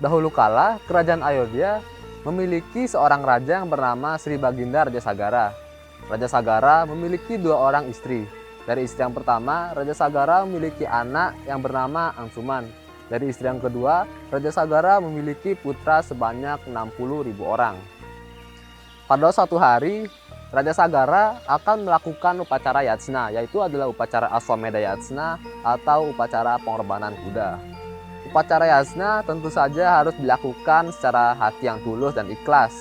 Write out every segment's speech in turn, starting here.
Dahulu kala, kerajaan Ayodhya memiliki seorang raja yang bernama Sri Baginda Raja Sagara. Raja Sagara memiliki dua orang istri. Dari istri yang pertama, Raja Sagara memiliki anak yang bernama Angsuman. Dari istri yang kedua, Raja Sagara memiliki putra sebanyak 60.000 orang. Pada suatu hari, Raja Sagara akan melakukan upacara yatsna, yaitu adalah upacara Aswamedha Yatsna atau upacara pengorbanan kuda. Upacara yatsna tentu saja harus dilakukan secara hati yang tulus dan ikhlas.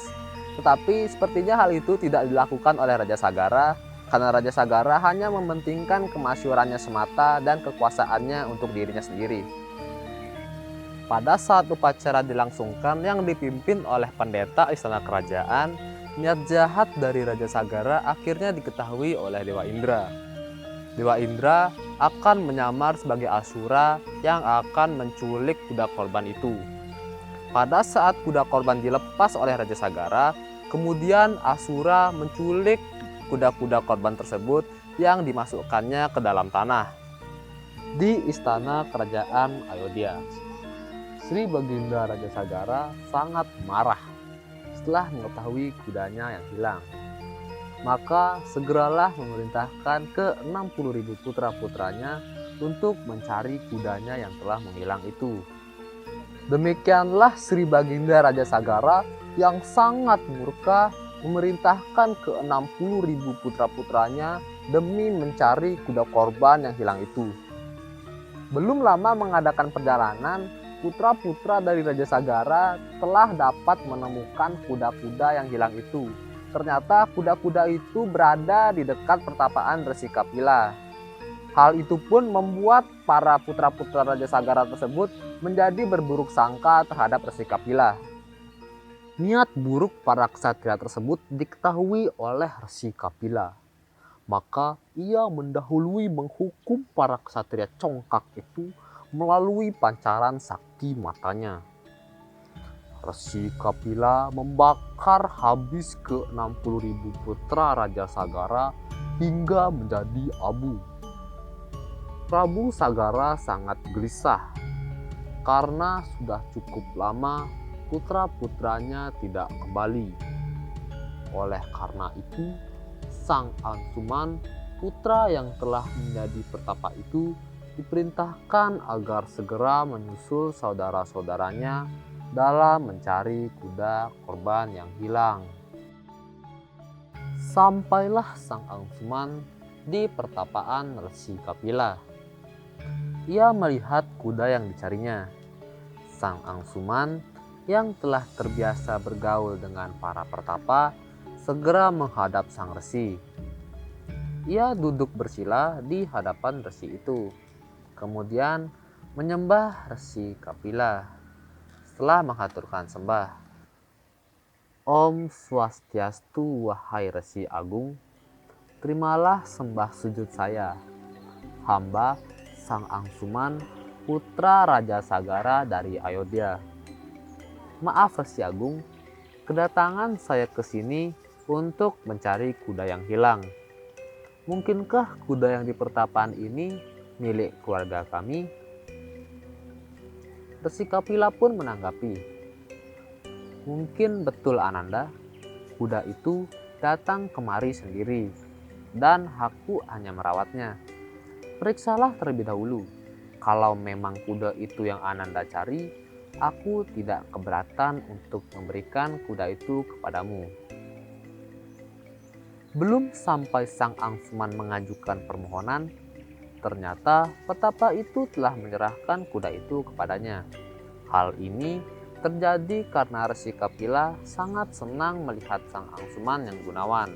Tetapi sepertinya hal itu tidak dilakukan oleh Raja Sagara, karena Raja Sagara hanya mementingkan kemasyhurannya semata dan kekuasaannya untuk dirinya sendiri. Pada saat upacara dilangsungkan yang dipimpin oleh pendeta istana kerajaan, niat jahat dari Raja Sagara akhirnya diketahui oleh Dewa Indra. Dewa Indra akan menyamar sebagai Asura yang akan menculik kuda korban itu. Pada saat kuda korban dilepas oleh Raja Sagara, kemudian Asura menculik kuda-kuda korban tersebut yang dimasukkannya ke dalam tanah. Di istana kerajaan Ayodhya, Sri Baginda Raja Sagara sangat marah setelah mengetahui kudanya yang hilang. Maka segeralah memerintahkan ke 60.000 putra-putranya untuk mencari kudanya yang telah menghilang itu. Demikianlah Sri Baginda Raja Sagara yang sangat murka memerintahkan ke 60.000 putra-putranya demi mencari kuda korban yang hilang itu. Belum lama mengadakan perjalanan, putra-putra dari Raja Sagara telah dapat menemukan kuda-kuda yang hilang itu. Ternyata kuda-kuda itu berada di dekat pertapaan Resi Kapila. Hal itu pun membuat para putra-putra Raja Sagara tersebut menjadi berburuk sangka terhadap Resi Kapila. Niat buruk para ksatria tersebut diketahui oleh Resi Kapila. Maka ia mendahului menghukum para ksatria congkak itu melalui pancaran sakti matanya. Resi Kapila membakar habis ke 60.000 putra Raja Sagara hingga menjadi abu. Prabu Sagara sangat gelisah karena sudah cukup lama putra-putranya tidak kembali. Oleh karena itu, Sang Angsuman, putra yang telah menjadi pertapa itu, diperintahkan agar segera menyusul saudara-saudaranya dalam mencari kuda korban yang hilang. Sampailah Sang Angsuman di pertapaan Resi Kapila. Ia melihat kuda yang dicarinya. Sang Angsuman yang telah terbiasa bergaul dengan para pertapa segera menghadap sang resi. Ia duduk bersila di hadapan resi itu. Kemudian menyembah Resi Kapila. Setelah menghaturkan sembah, Om Swastiastu wahai Resi Agung, terimalah sembah sujud saya. Hamba Sang Angsuman, putra Raja Sagara dari Ayodhya. Maaf Resi Agung, kedatangan saya ke sini untuk mencari kuda yang hilang. Mungkinkah kuda yang di pertapaan ini milik keluarga kami? Resi Kapila pun menanggapi, mungkin betul Ananda, kuda itu datang kemari sendiri dan aku hanya merawatnya. Periksalah terlebih dahulu. Kalau memang kuda itu yang Ananda cari, aku tidak keberatan untuk memberikan kuda itu kepadamu. Belum sampai Sang Angsuman mengajukan permohonan, ternyata petapa itu telah menyerahkan kuda itu kepadanya. Hal ini terjadi karena Resi Kapila sangat senang melihat Sang Angsuman yang gunawan.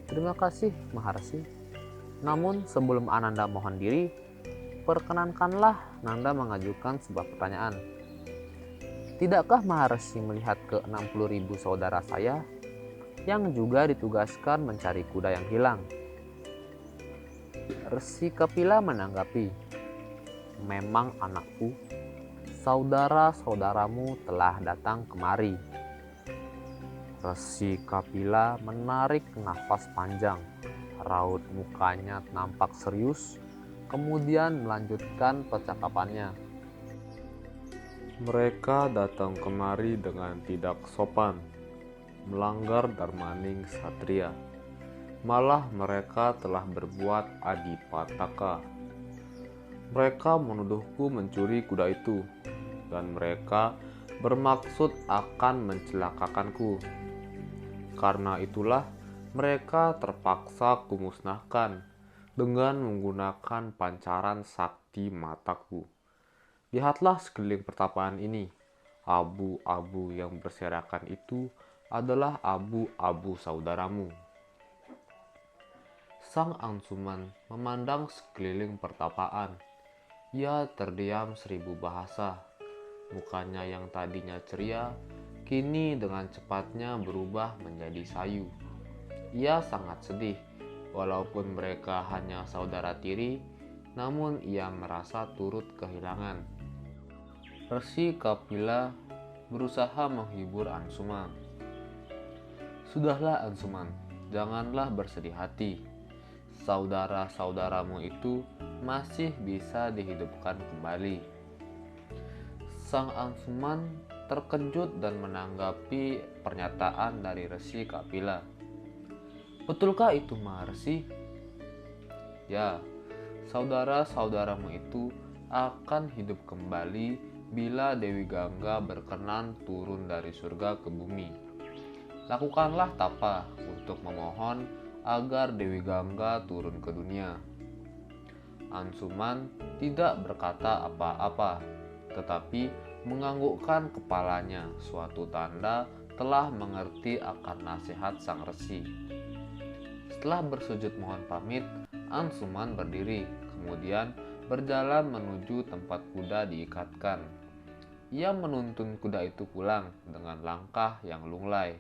Terima kasih Maharsi. Namun sebelum Ananda mohon diri, perkenankanlah Nanda mengajukan sebuah pertanyaan. Tidakkah Maharsi melihat ke 60.000 saudara saya yang juga ditugaskan mencari kuda yang hilang? Resi Kapila menanggapi, memang anakku, saudara-saudaramu telah datang kemari. Resi Kapila menarik nafas panjang, raut mukanya nampak serius, kemudian melanjutkan percakapannya. Mereka datang kemari dengan tidak sopan, melanggar Darmaning Satria. Malah mereka telah berbuat adipataka. Mereka menuduhku mencuri kuda itu, dan mereka bermaksud akan mencelakakanku. Karena itulah mereka terpaksa kumusnahkan dengan menggunakan pancaran sakti mataku. Lihatlah sekeliling pertapaan ini. Abu-abu yang berserakan itu adalah abu-abu saudaramu. Sang Angsuman memandang sekeliling pertapaan. Ia terdiam 1000 bahasa. Mukanya yang tadinya ceria, kini dengan cepatnya berubah menjadi sayu. Ia sangat sedih, walaupun mereka hanya saudara tiri, namun ia merasa turut kehilangan. Resi Kapila berusaha menghibur Ansuman. Sudahlah Ansuman, janganlah bersedih hati. Saudara-saudaramu itu masih bisa dihidupkan kembali. Sang Ansuman terkejut dan menanggapi pernyataan dari Resi Kapila. Betulkah itu Maharsi? Ya, saudara-saudaramu itu akan hidup kembali bila Dewi Gangga berkenan turun dari surga ke bumi. Lakukanlah tapa untuk memohon agar Dewi Gangga turun ke dunia. Ansuman tidak berkata apa-apa, tetapi menganggukkan kepalanya, suatu tanda telah mengerti akan nasihat sang resi. Setelah bersujud mohon pamit, Ansuman berdiri, kemudian berjalan menuju tempat kuda diikatkan. Ia menuntun kuda itu pulang dengan langkah yang lunglai.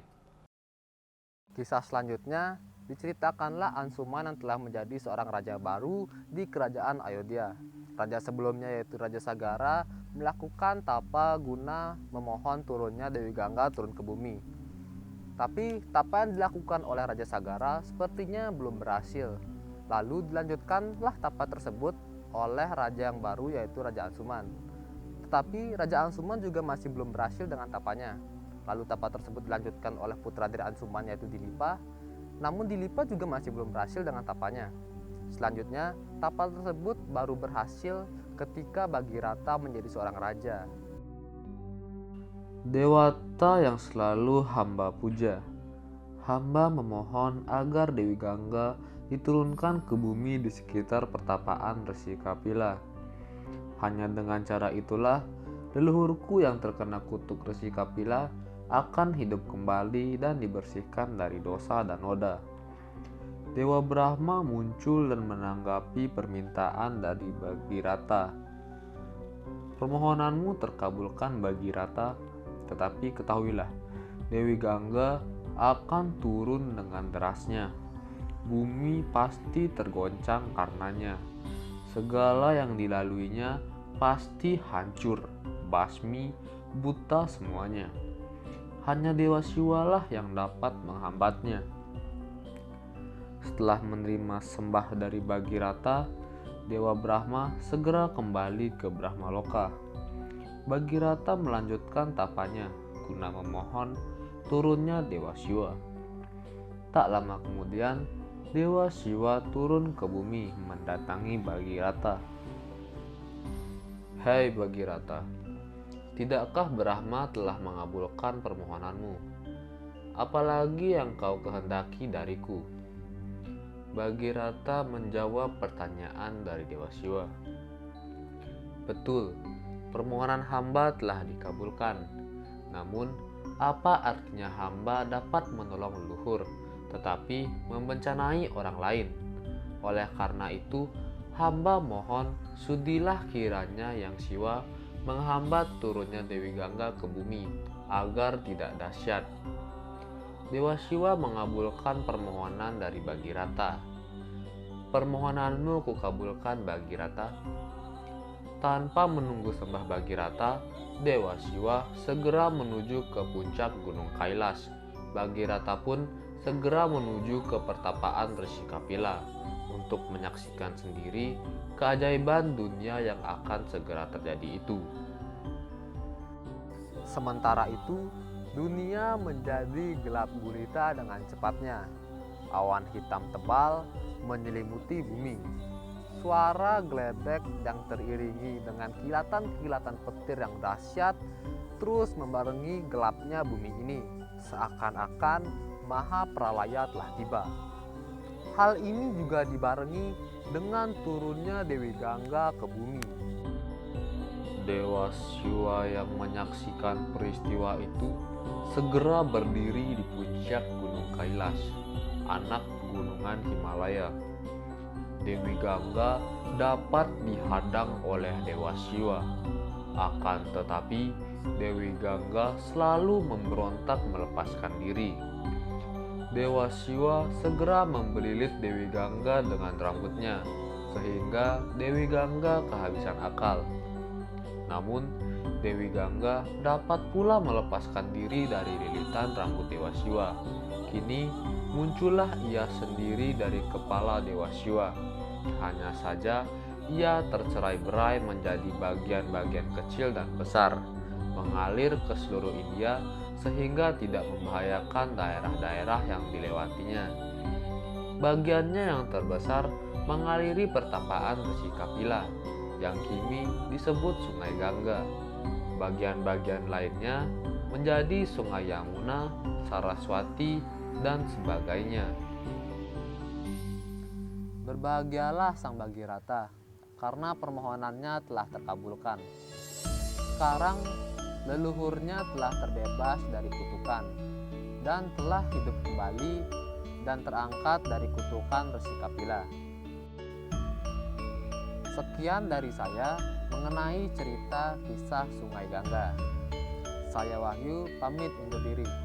Kisah selanjutnya diceritakanlah Ansuman yang telah menjadi seorang raja baru di kerajaan Ayodhya. Raja sebelumnya yaitu Raja Sagara melakukan tapa guna memohon turunnya Dewi Gangga turun ke bumi. Tapi tapa yang dilakukan oleh Raja Sagara sepertinya belum berhasil. Lalu dilanjutkanlah tapa tersebut oleh raja yang baru yaitu Raja Ansuman. Tetapi Raja Ansuman juga masih belum berhasil dengan tapanya. Lalu tapa tersebut dilanjutkan oleh putra dari Ansuman yaitu Dilipa. Namun Dilipa juga masih belum berhasil dengan tapanya. Selanjutnya, tapa tersebut baru berhasil ketika Bagirata menjadi seorang raja. Dewata yang selalu hamba puja. Hamba memohon agar Dewi Gangga diturunkan ke bumi di sekitar pertapaan Resi Kapila. Hanya dengan cara itulah leluhurku yang terkena kutuk Resi Kapila akan hidup kembali dan dibersihkan dari dosa dan noda. Dewa Brahma muncul dan menanggapi permintaan dari Bagirata. Permohonanmu terkabulkan Bagirata, tetapi ketahuilah, Dewi Gangga akan turun dengan derasnya. Bumi pasti tergoncang karenanya. Segala yang dilaluinya pasti hancur, basmi, buta semuanya. Hanya Dewa Siwalah yang dapat menghambatnya. Setelah menerima sembah dari Bagirata, Dewa Brahma segera kembali ke Brahmaloka. Bagirata melanjutkan tapanya guna memohon turunnya Dewa Siwa. Tak lama kemudian, Dewa Siwa turun ke bumi mendatangi Bagirata. Hai Bagirata, tidakkah Brahma telah mengabulkan permohonanmu? Apalagi yang kau kehendaki dariku? Bagirata menjawab pertanyaan dari Dewa Siwa. Betul, permohonan hamba telah dikabulkan. Namun, apa artinya hamba dapat menolong leluhur, tetapi membencanai orang lain? Oleh karena itu, hamba mohon sudilah kiranya Yang Siwa menghambat turunnya Dewi Gangga ke bumi agar tidak dahsyat. Dewa Siwa mengabulkan permohonan dari Bagirata. Permohonanmu kukabulkan Bagirata. Tanpa menunggu sembah Bagirata, Dewa Siwa segera menuju ke puncak Gunung Kailas. Bagirata pun segera menuju ke pertapaan Resi Kapila untuk menyaksikan sendiri keajaiban dunia yang akan segera terjadi itu. Sementara itu, dunia menjadi gelap gulita dengan cepatnya. Awan hitam tebal menyelimuti bumi. Suara geledek yang teriringi dengan kilatan-kilatan petir yang dahsyat terus membarengi gelapnya bumi ini, seakan-akan Maha Pralaya telah tiba. Hal ini juga dibarengi dengan turunnya Dewi Gangga ke bumi. Dewa Siwa yang menyaksikan peristiwa itu segera berdiri di puncak Gunung Kailas, anak gunungan Himalaya. Dewi Gangga dapat dihadang oleh Dewa Siwa. Akan tetapi, Dewi Gangga selalu memberontak melepaskan diri. Dewa Siwa segera membelilit Dewi Gangga dengan rambutnya, sehingga Dewi Gangga kehabisan akal. Namun, Dewi Gangga dapat pula melepaskan diri dari lilitan rambut Dewa Siwa. Kini muncullah ia sendiri dari kepala Dewa Siwa. Hanya saja ia tercerai-berai menjadi bagian-bagian kecil dan besar, mengalir ke seluruh India sehingga tidak membahayakan daerah-daerah yang dilewatinya. Bagiannya yang terbesar mengaliri pertapaan Resi Kapila, yang kini disebut Sungai Gangga. Bagian-bagian lainnya menjadi Sungai Yamuna, Saraswati, dan sebagainya. Berbahagialah Sang Bhagirata, karena permohonannya telah terkabulkan. Sekarang leluhurnya telah terbebas dari kutukan dan telah hidup kembali dan terangkat dari kutukan Resi Kapila. Sekian dari saya mengenai cerita kisah Sungai Gangga. Saya Wahyu pamit undur diri.